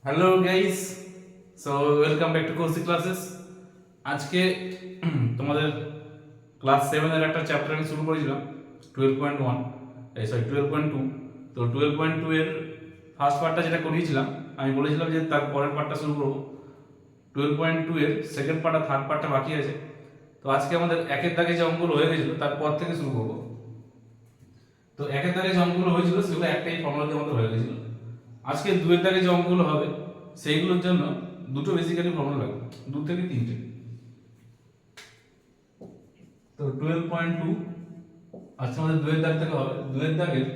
Hello guys, so welcome back to কোর্সি classes. আজকে তোমাদের ক্লাস 7 এর একটা চ্যাপ্টার আমি শুরু করেছিলাম 12.1 সরি 12.2। তো 12.2 এর ফার্স্ট পার্টটা যেটা করিয়েছিলাম, আমি বলেছিলাম যে তার পরের পার্টটা শুরু করবো। 12.2 এর সেকেন্ড পার্ট আর থার্ড পার্টটা বাকি আছে। তো আজকে আমাদের একের দাগে যে অঙ্কগুলো হয়ে গেছিলো তারপর থেকে শুরু করবো। তো একের দাগে যে অঙ্কগুলো হয়েছিল সেগুলো একটাই ফর্মুলা দিয়ে আমাদের হয়ে গেছিলো। আজকে দুয়ের দাগে যে অঙ্কগুলো হবে সেইগুলোর জন্য দুটো বেসিক্যালি ফর্মুলা লাগবে, দু থেকে তিনটে। তো 12.2 আজকে আমাদের দুয়ের দাগ থেকে হবে। দুয়ের দাগের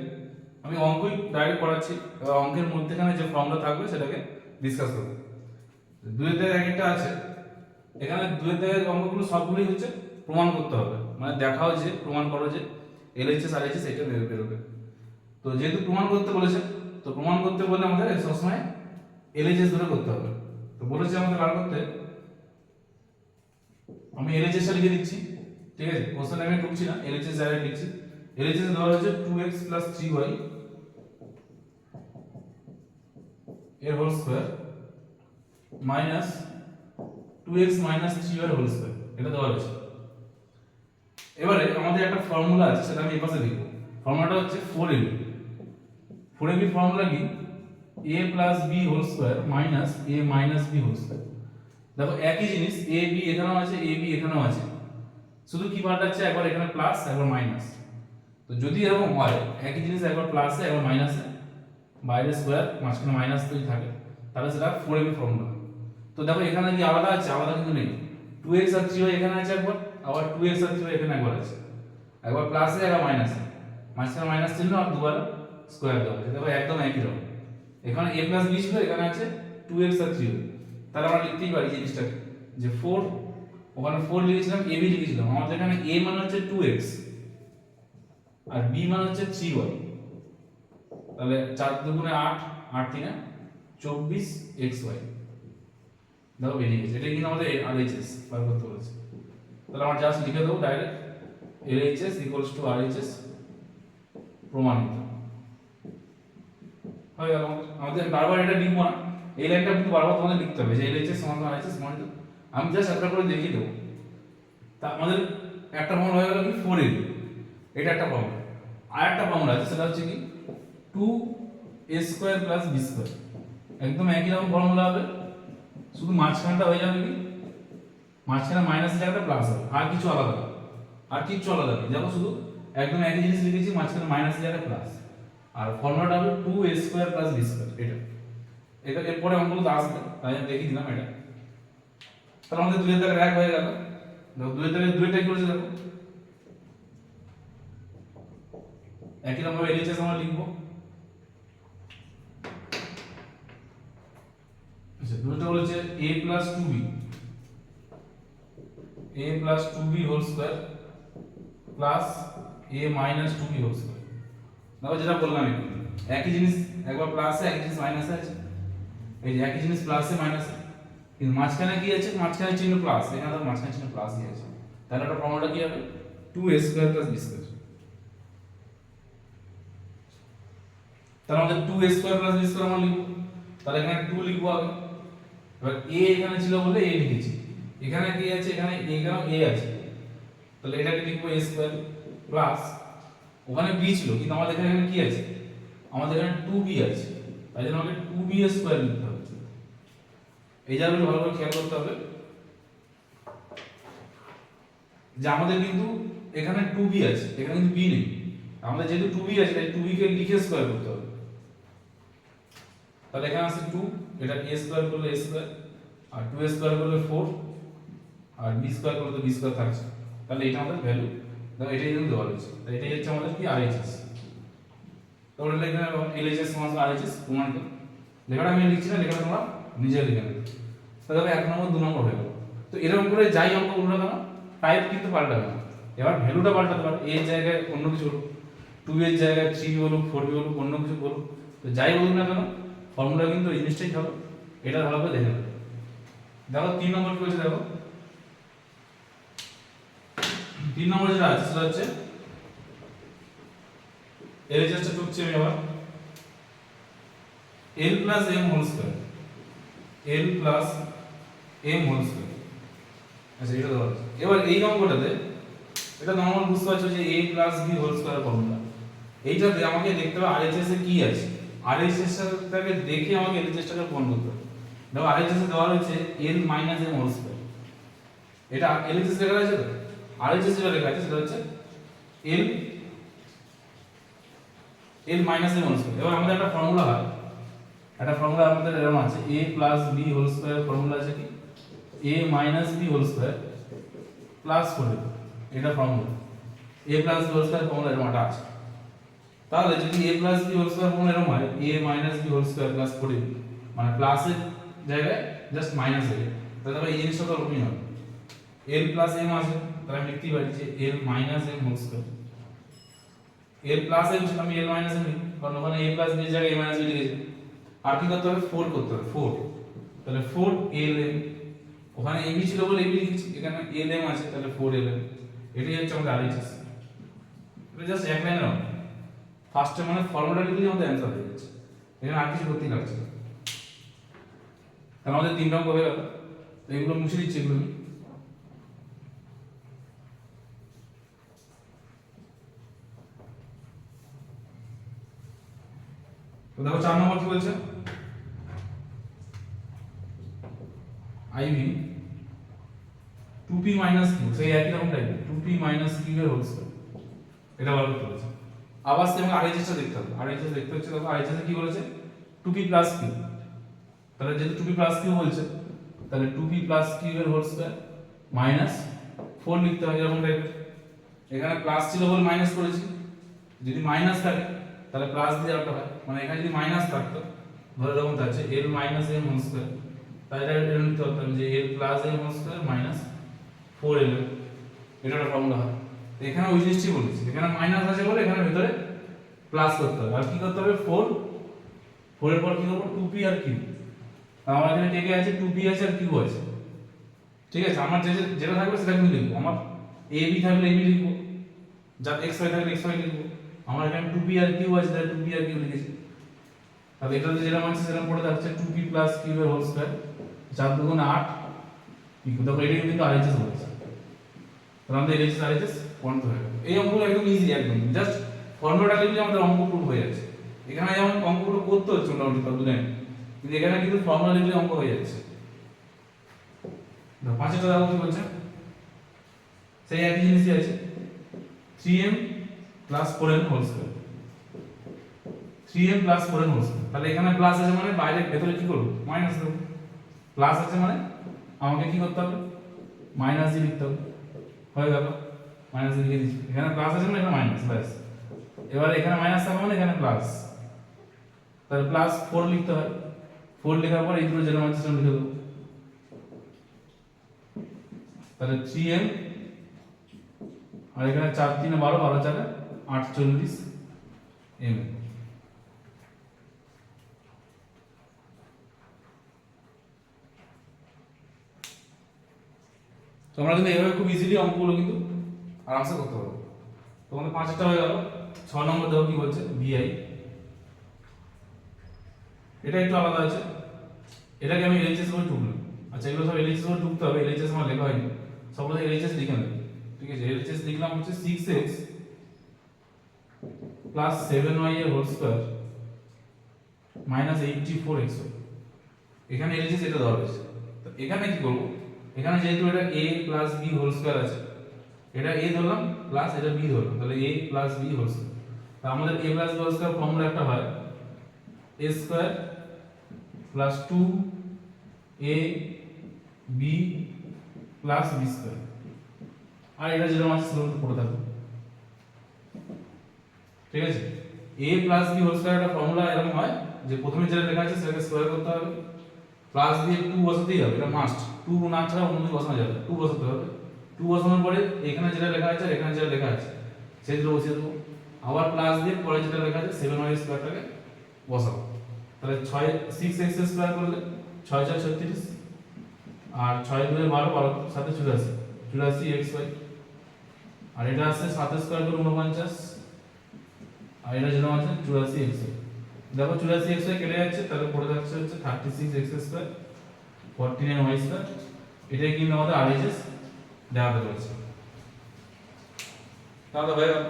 আমি অঙ্কই ডাইরেক্ট করাচ্ছি, এবার অঙ্কের মধ্যেখানে যে ফর্মুলা থাকবে সেটাকে ডিসকাস করবো। দুয়ের দাগ একটা আছে, এখানে দুয়ের দাগের অঙ্কগুলো সবগুলোই হচ্ছে প্রমাণ করতে হবে, মানে দেখাও যে প্রমাণ করো যে এলএইচএস আর এইচএস এটা বেরোবে। তো যেহেতু প্রমাণ করতে বলেছে, তো প্রমাণ করতে বললে আমাদের সবসময় এলএইচএস ধরে করতে হবে। তো বলেছে আমাদের বার করতে, আমি এলএইচএসটা লিখে দিচ্ছি, ঠিক আছে? কোশ্চেন আমি ঢুকছি না, এলএইচএস ডাইরেক্ট লিখছি। এলএইচএস ধরা হচ্ছে 2x 3y এর whole square minus 2x 3y whole square, এটা দেওয়া হয়েছে। এবারে আমাদের একটা ফর্মুলা আছে, সেটা আমি এই পাশে লিখব। ফর্মুলাটা হচ্ছে 4ab। 4ab ফর্মুলা কি? a plus b whole square minus a minus b whole square. দেখো একই জিনিস, a b এখানেও আছে, a b এখানেও আছে, শুধু কি পাল্টাচ্ছে, একবার এখানে প্লাস একবার মাইনাস। তো যদি এরকম হয় একই জিনিস একবার প্লাসে একবার মাইনাসে, বাইরে স্কয়ার মাঝখানে মাইনাস যদি থাকে, তাহলে সেটা 4ab ফর্মুলা। তো দেখো এখানে কি আলাদা আছে? আলাদা কিন্তু নেই। 2x আর 3y এখানে আছে একবার, আবার 2x আর 3y এখানে একবার আছে, একবার প্লাসে একবার মাইনাসে, মাঝখানে মাইনাস চিহ্ন আর দুবার স্কয়ার দেওয়া আছে। দেখো একদম একই রকম। এখানে a প্লাস b ছিল, এখানে আছে 2x আর 3y। তাহলে আমরা লিখতেই পারি জিনিসটাকে যে 4, ওখানে 4 লিখেছিলাম, a b লিখেছিলাম, আমাদের এখানে a মানে হচ্ছে 2x আর b মানে হচ্ছে 3y। তাহলে 4 দুগুণে 8, 8 তিনে 24xy। দেখো বেরিয়ে গেছে। এটা কিন্তু আমাদের RHS বার করতে বলেছে। তাহলে আমরা জাস্ট লিখে দেবো direct LHS equals to RHS প্রমাণিত হয়ে গেল। আমাদের বারবার এটা লিখবো না, এই লাইনটা কিন্তু বারবার তোমাদের লিখতে হবে যে LHS সমান RHS প্রমাণিত। আমি জাস্ট একটা করে দেখিয়ে দেবো। তা আমাদের একটা ফর্মুলা হয়ে গেল কি 4ab, এটা একটা ফর্মুলা। আর একটা ফর্মুলা আছে, সেটা হচ্ছে কি 2a square plus b square. একদম একই রকম ফর্মুলা হবে, শুধু মাঝখানটা হয়ে যাবে কি, মাঝখানে মাইনাসের জায়গাটা প্লাস হবে, আর কিছু আলাদা না, আর কিছু আলাদা নেই। দেখো শুধু একদম একই জিনিস লিখেছি, মাঝখানে মাইনাসের জায়গাটা প্লাস, আর ফর্মুলাটা হবে 2a square plus b square. এটা এরপরে অঙ্কগুলো তো আসবে, তাই আমি দেখিয়ে দিলাম এটা। তাহলে আমাদের দুইয়ের দাগে এক হয়ে গেল। দেখো দুইয়ের দাগে দুইটাই করেছে, দেখো একই রকম ভাবে LHS আমরা লিখবো। আচ্ছা, দুটো বলেছে a plus 2b, a plus 2b whole square plus a minus 2b whole square. দেখো যেটা বললাম একই জিনিস, একবার প্লাসে একই জিনিস মাইনাসে আছে। এই যে একই জিনিস প্লাসে মাইনাসে, কিন্তু মাঝখানে কি আছে? মাঝখানে চিহ্ন প্লাস, এখানে তো মাঝখানে চিহ্ন প্লাসই আছে। তাহলে একটা ফর্মুলাটা কি হবে? 2a square plus b square. তাহলে আমাদের 2a square plus b square আমরা লিখব। তাহলে এখানে 2 লিখব আগে। এবার a এখানে ছিল বলে a লিখেছি, এখানে কি আছে? এখানে এখানেও a আছে, তাহলে এটাকে লিখব a স্কয়ার প্লাস, ওখানে b ছিল কিন্তু আমাদের এখানে কি আছে? আমাদের এখানে 2b আছে, তাই জন্য আমাকে 2b স্কয়ার লিখতে হবে। এই জায়গাগুলো ভালো করে খেয়াল করতে হবে যে আমাদের কিন্তু এখানে 2b আছে, এখানে কিন্তু b নেই। আমাদের যেহেতু 2b আছে তাই 2b কে লিখে স্কয়ার করতে হবে। তাহলে এখানে আছে 2, এটা a স্কয়ার করলে a স্কয়ার, আর 2a স্কয়ার করলে 4, আর b স্কয়ার করলে তো b স্কয়ার থাকছে। তাহলে এটা আমাদের ভ্যালু, দেখো এটাই কিন্তু দেওয়া রয়েছে। তাই এটাই হচ্ছে আমাদের কি RHS। তো ওটা লিখে নেব LHS সমান RHS প্রমাণিত। লেখাটা আমি লিখছি না, লেখাটা তোমরা নিজে লিখে নেবে। তাহলে 1 নম্বর 2 নম্বর হয়ে গেল। তো এরকম করে যাই অঙ্ক বলুন না কেন, টাইপ কিন্তু পাল্টাবে না, এবার ভ্যালুটা পাল্টাতে পারে। a এর জায়গায় অন্য কিছু বলুক, 2 এর জায়গায় 3 বলুক, 4 বলুক, অন্য কিছু বলুক, তো যাই বলুন না কেন ফর্মুলা কিন্তু এই জিনিসটাই হবে। এটা ভালো করে দেখে নেবে। দেখো 3 নম্বর কি হচ্ছে, দেখো 3 নম্বর যেটা আছে সেটা হচ্ছে LHS টা টুকছে আমি আবার l plus m whole square L plus M whole square. আচ্ছা এটা ধরো, এবার এই অঙ্কটাতে এটা নরমাল বুঝতে পারছো যে a plus b whole square formula. এইটাতে আমাকে দেখতে হবে আরএইচএস এ কি আছে, আরএইচএস টাকে দেখে আমাকে এলএইচএস টাকে প্রমাণ করতে হবে। দেখো আরএইচএস এ দেওয়া রয়েছে l minus m whole square, এটা এলএইচএস লেখা আছে তো, আরএইচএস যেটা লেখা আছে সেটা হচ্ছে l minus m whole square. এবার আমাদের একটা ফর্মুলা হয়, একটা ফর্মুলা আমাদের এরকম আছে a plus b whole square, formula আছে কি a minus b whole square plus 4, এটা formula a plus b whole square formula এরকম একটা আছে। তাহলে যদি a plus b whole square formula এরকম হয় a minus b whole square plus 4, মানে প্লাসের জায়গায় জাস্ট মাইনাস হয়ে যায়, তাহলে এই জিনিসটা তো ওরকমই হবে। l প্লাস m আছে, তাহলে আমি লিখতেই পারি যে l minus m whole square. l plus m ছিল, আমি l মাইনাস m লিখি, কারণ ওখানে a প্লাস b এর জায়গায় a মাইনাস b লিখেছি। আর কি করতে হবে, 4 করতে হবে, 4, তাহলে 4 lm, ওখানে ab ছিল বলে ab লিখেছি, এখানে lm আছে তাহলে 4 lm। এটাই হচ্ছে আমাদের আরএইচএস। এটা জাস্ট এক লাইনের অঙ্ক, ফার্স্টে মানে ফর্মুলা লিখলে আমাদের অ্যানসার হয়ে যাচ্ছে, এখানে আর কিছু করতেই লাগছে না। তাহলে আমাদের 3 অঙ্ক হয়ে গেল, তো এগুলো মুছে দিচ্ছি এগুলো আমি। তো দেখো 4 নম্বর কি বলছে, আইভি 2p মাইনাস q, সেই একই রকম টাইপ 2p মাইনাস q এর হোল স্কয়ার, এটা বার করতে বলেছে। আবার সেম আরএইচএস টা দেখতে হবে, আরএইচএস দেখতে হচ্ছে, দেখো আরএইচএস কি বলেছে 2p প্লাস q, তাহলে যেহেতু 2p প্লাস q বলছে তাহলে 2p প্লাস q এর হোল স্কয়ার মাইনাস 4 লিখতে হয় এরকম টাইপ। এখানে প্লাস ছিল বলে মাইনাস করেছি, যদি মাইনাস থাকে তাহলে প্লাস দিয়ে রাখতে হয়, মানে এখানে যদি মাইনাস থাকতো ধরে এরকম থাকছে l minus m whole square, তাই এটা এরকম লিখতে হতো যে l plus m whole square minus 4l, এটা একটা ফর্মুলা হয়। তো এখানে ওই জিনিসটি বলেছি, এখানে মাইনাস আছে বলে এখানে ভিতরে প্লাস করতে হবে, আর কি করতে হবে 4 এর পর কি করব 2p আর q, আমার এখানে কে কে আছে 2p আছে আর q আছে, ঠিক আছে। আমার যেটা থাকবে সেটা কিন্তু লিখবো, আমার ab থাকলে ab লিখবো, যা xy থাকলে xy লিখবো। আমার এখানে 2p আর q আছে তাহলে 2p আর q লিখেছি। তাহলে এটাতে যেটা আছে সেটা পড়ে থাকছে 2p প্লাস q এর হোল স্কয়ার, 4 দুগুণ 8 q, দেখো এটা কিন্তু আরএইচএস বলেছে, তাহলে আমাদের এলএইচএস আরএইচএস পয়েন্ট হয়ে গেল। এই অঙ্কগুলো একদম ইজি, একদম জাস্ট ফর্মুলাটা লিখলে আমাদের অঙ্ক প্রুফ হয়ে যাচ্ছে। এখানে যেমন অঙ্কগুলো করতে হচ্ছে মোটামুটি তত জানি, কিন্তু এখানে কিন্তু ফর্মুলা লিখলে অঙ্ক হয়ে যাচ্ছে। দেখো পাঁচটা দেখো কি বলছে, সেই একই জিনিসই আছে 3m plus 4n whole square, 3m plus 4n whole square. তাহলে এখানে প্লাস আছে মানে বাইরে ভেতরে কি করব মাইনাস দেব, প্লাস আছে মানে আমাকে কি করতে হবে মাইনাস দিয়ে লিখতে হবে, হয়ে গেল মাইনাস দিয়ে লিখে দিচ্ছি। এখানে প্লাস আছে মানে এখানে মাইনাস, ব্যাস। এবার এখানে মাইনাস থাকবে মানে এখানে প্লাস, তাহলে প্লাস 4 লিখতে হয়, 4 লেখার পর এই দুটো যেটা আছে সেটা লিখে দেবো, তাহলে 3m আর এখানে 4 3 12 12 4 48 mm। তোমরা কিন্তু এইভাবে খুব ইজিলি অঙ্কগুলো কিন্তু আরামসে করতে পারো। তোমাদের 5টা হয়ে গেল। 6 নম্বর দেখো কি বলছে বিআই, এটা একটু আলাদা আছে, এটাকে আমি এলএইচএস বলে ঢুকলাম। আচ্ছা এগুলো সব এলএইচএস বলে ঢুকতে হবে, এলএইচএস আমার লেখা হয়নি, সবগুলো এলএইচএস লিখে নেবে, ঠিক আছে। এলএইচএস লিখলাম হচ্ছে 6x প্লাস 7y এর হোল স্কয়ার মাইনাস 84x। এখানে এলএইচএস এটা দেওয়া হয়েছে, তো এখানে কি করব, এখানে যেহেতু এটা a plus b whole square আছে, এটা a ধরলাম প্লাস এটা b ধরলাম, তাহলে a plus b whole square. তো আমাদের a plus b whole square formula একটা হয় a square plus 2ab plus b square, আর এটা যেরকম আছে সেরকম পড়ে থাকবে, ঠিক আছে। a plus b whole square একটা ফর্মুলা এরকম হয় যে প্রথমে যেটা লেখা আছে সেটাকে স্কয়ার করতে হবে, প্লাস দিয়ে 2 বসাতেই হবে, এটা মাস্ট, 2 না ছাড়া অন্য কিছু বসানো যাবে না, 2 বসাতে হবে। 2 বসানোর পরে এখানে যেটা লেখা আছে আর এখানে যেটা লেখা আছে সেটা বসিয়ে দেবো, আবার প্লাস দিয়ে পরে যেটা লেখা আছে 7y স্কয়ারটাকে বসাবো। তাহলে 6x স্কয়ার করলে 6 4 36, আর 6 2 12 12 7 84 84xy, আর এটা আছে 7 স্কয়ার করে 49, আর এটা যেটা আছে 84xy। দেখো 84xy কেটে যাচ্ছে, তাহলে পড়ে যাচ্ছে হচ্ছে 36x স্কয়ার 49 y স্কয়ার, এটাই কিন্তু আমাদের RHS দেখাতে বলছে। তাহলে হয়ে গেল।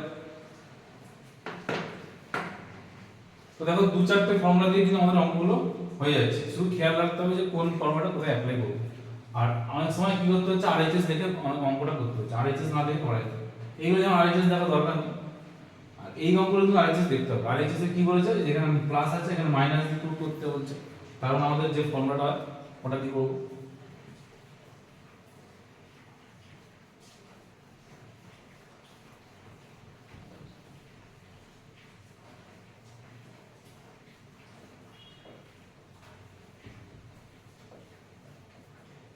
তো দেখো দু চারটে ফর্মুলা দিয়ে কিন্তু আমাদের অঙ্কগুলো হয়ে যাচ্ছে, শুধু খেয়াল রাখতে হবে যে কোন ফর্মুলাটা কোথায় অ্যাপ্লাই করব। আর অনেক সময় কি করতে হচ্ছে, RHS দেখে অঙ্কটা করতে হচ্ছে, RHS না দেখে করা যায়। এইগুলো যেমন RHS দেখা দরকার নেই, আর এই অঙ্কগুলো কিন্তু RHS দেখতে হবে। RHS এ কি বলেছে, যেখানে প্লাস আছে এখানে মাইনাস দিয়ে প্রুভ করতে বলছে, কারণ আমাদের যে ফর্মুলাটা ওটা কি করব।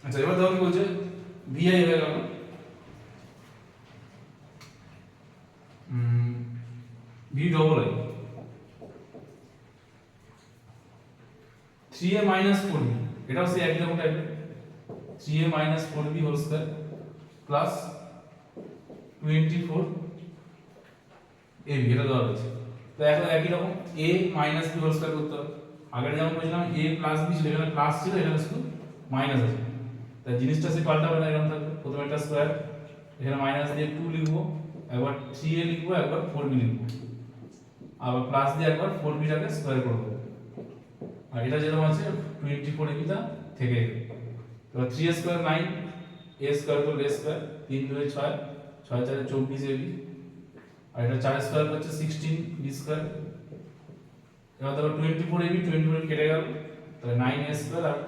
আচ্ছা এবার দেখো কি বলছে, VI হয়ে গেল V double I 3a minus 4b, এটাও সেই একই রকম টাইপের 3a minus 4b whole square plus 24 ab, এটা দেওয়া হয়েছে। তো এখন একই রকম a minus b whole square করতে হবে। আগের যেমন বলেছিলাম a প্লাস b ছিল, এখানে প্লাস ছিল, এখানে শুধু মাইনাস আছে, তাই জিনিসটা সে পাল্টাবে না, এরকম থাকবে। প্রথমে একটা স্কয়ার, এখানে মাইনাস দিয়ে 2 লিখবো, একবার 3a লিখবো, একবার 4b লিখবো, আবার প্লাস দিয়ে একবার 4b টাকে স্কয়ার করব। আর এটা যেরকম আছে 24 ab টা থেকে এবার 3a স্কয়ার 9, a স্কয়ার তো a স্কয়ার, 3 2 6, 6 4 24 ab, আর এটা 4 স্কয়ার হচ্ছে 16 b স্কয়ার। এবার দেখো 24 ab 24 কেটে গেল, তাহলে 9a স্কয়ার আর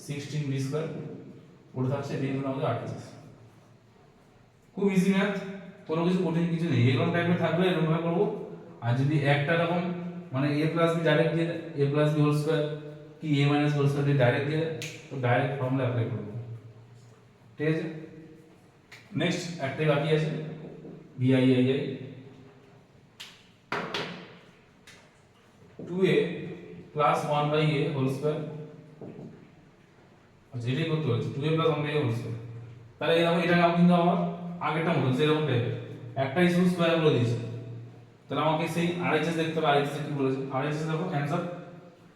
16 b স্কয়ার পড়ে থাকছে, এই হলো আমাদের RHS। খুব ইজি ম্যাথ, কোনো কিছু কঠিন কিছু নেই, এরকম টাইপের থাকবে এরকম ভাবে করব। আর যদি একটা রকম মানে a প্লাস b ডাইরেক্ট দিয়ে a plus b whole square কি a মাইনাস হোল স্কয়ার দিয়ে ডাইরেক্ট দিয়ে, তো ডাইরেক্ট ফর্মুলা অ্যাপ্লাই করব, ঠিক আছে। নেক্সট একটাই বাকি আছে, VIII 2a plus 1/a whole square. আচ্ছা এটাই করতে হচ্ছে 2a plus 1/a whole square. তাহলে এরকম এটা নাও কিন্তু আমার আগেরটা মতো সেরকম টাইপের একটাই শুধু স্কয়ার বলে দিয়েছে। তাহলে আমাকে সেই RHS দেখতে হবে, RHS কি বলেছে, RHS দেখো অ্যানসার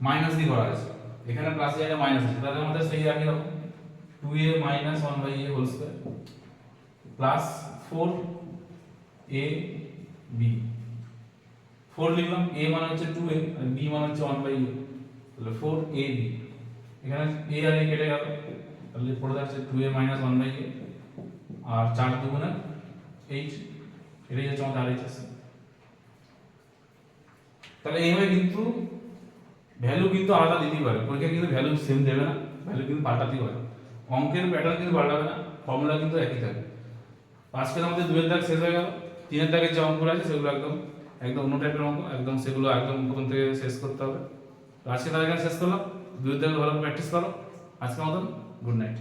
মাইনাস দিয়ে করা আছে, এখানে প্লাস জায়গায় মাইনাস আছে, তাহলে আমাদের সেই একই রকম 2a minus 1/a whole square plus 4ab, 4 লিখলাম, a মানে হচ্ছে 2a আর b মানে হচ্ছে 1/a, তাহলে 4ab, এখানে a আর a কেটে গেল, তাহলে পড়ে যাচ্ছে 2a minus 1/a আর 4 দুগুণে 8, এটাই হচ্ছে আমাদের RHS। তাহলে এইভাবে কিন্তু ভ্যালু কিন্তু আলাদা দিতেই পারে, পরীক্ষা কিন্তু ভ্যালু সেম দেবে না, ভ্যালু কিন্তু পাল্টাতেই পারে, অঙ্কের প্যাটার্ন কিন্তু পাল্টাবে না, ফর্মুলা কিন্তু একই থাকবে। আজকে আমাদের 2 এর দাগ শেষ হয়ে গেল, 3 এর দাগের যে অঙ্কগুলো আছে সেগুলো একদম অন্য টাইপের অঙ্ক, একদম সেগুলো একদম প্রথম থেকে শেষ করতে হবে। তো আজকে তাহলে এখানে শেষ করলাম, 2 এর দাগে ভালো প্র্যাকটিস করো। আজকের মতন গুড নাইট।